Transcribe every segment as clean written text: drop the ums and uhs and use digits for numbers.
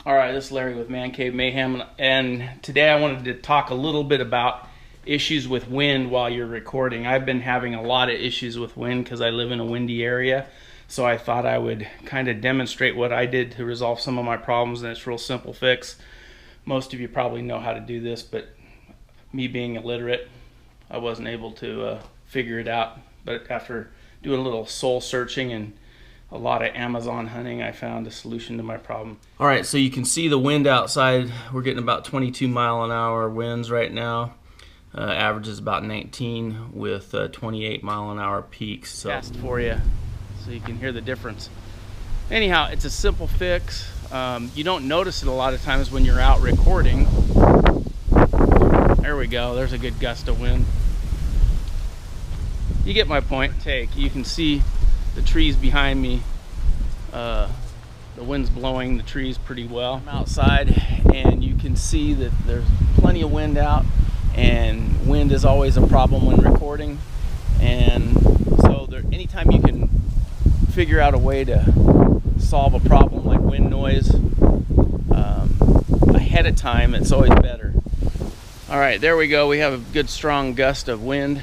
Alright, this is Larry with Man Cave Mayhem, and today I wanted to talk a little bit about issues with wind while you're recording. I've been having a lot of issues with wind because I live in a windy area, so I thought I would kind of demonstrate what I did to resolve some of my problems, and it's a real simple fix. Most of you probably know how to do this, but me being illiterate, I wasn't able to figure it out. But after doing a little soul searching and a lot of Amazon hunting, I found a solution to my problem. All right, so you can see the wind outside. We're getting about 22 mile an hour winds right now. Average is about 19 with 28 mile an hour peaks. So fast for you, so you can hear the difference. Anyhow, it's a simple fix. You don't notice it a lot of times when you're out recording. There we go, there's a good gust of wind. You get my point. You can see the trees behind me. The wind's blowing the trees pretty well. I'm outside and you can see that there's plenty of wind out, and wind is always a problem when recording, and so anytime you can figure out a way to solve a problem like wind noise ahead of time, it's always better. Alright, there we go. We have a good strong gust of wind,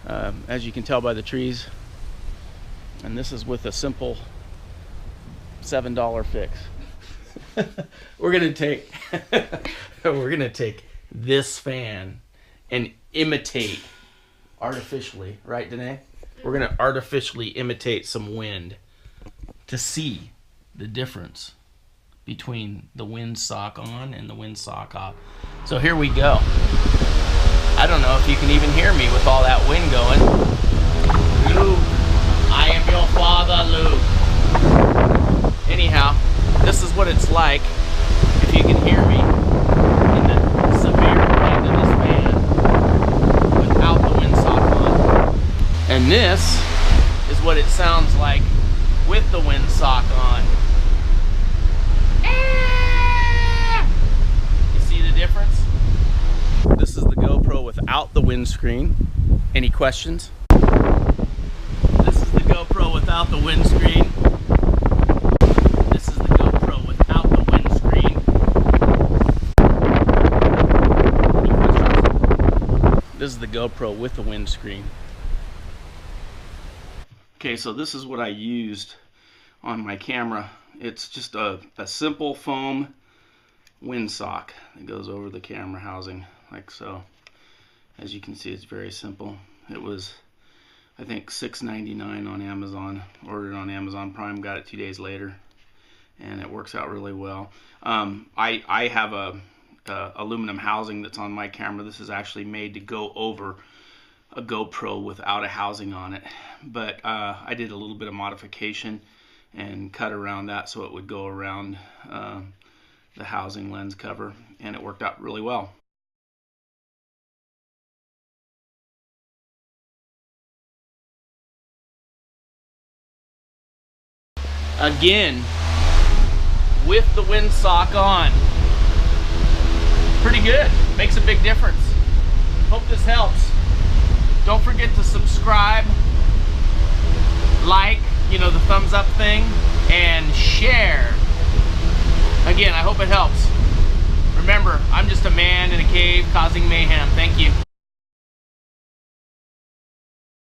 as you can tell by the trees. And this is with a simple $7 fix. we're gonna take this fan and imitate artificially, right, Danae? We're gonna artificially imitate some wind to see the difference between the windsock on and the windsock off. So here we go. I don't know if you can even hear me with all that wind going. Luke, I am your father, Luke. Anyhow, this is what it's like if you can hear me in the severe wind of this fan without the windsock on. And this is what it sounds like with the windsock on. You see the difference? This is the GoPro without the windscreen. Any questions? This is the GoPro without the windscreen. This is the GoPro without the windscreen. Any questions? This is the GoPro with the windscreen. Okay, so this is what I used on my camera. It's just a simple foam windsock that goes over the camera housing like so. As you can see, it's very simple. It was, I think, $6.99 on Amazon. Ordered on Amazon Prime, got it 2 days later, and it works out really well. I have a aluminum housing that's on my camera. This is actually made to go over a GoPro without a housing on it, but I did a little bit of modification and cut around that so it would go around the housing lens cover, and it worked out really well. Again, with the windsock on. Pretty good. Makes a big difference. Hope this helps. Don't forget to subscribe, like, the thumbs up thing, and share. Again, I hope it helps. Remember, I'm just a man in a cave causing mayhem. Thank you.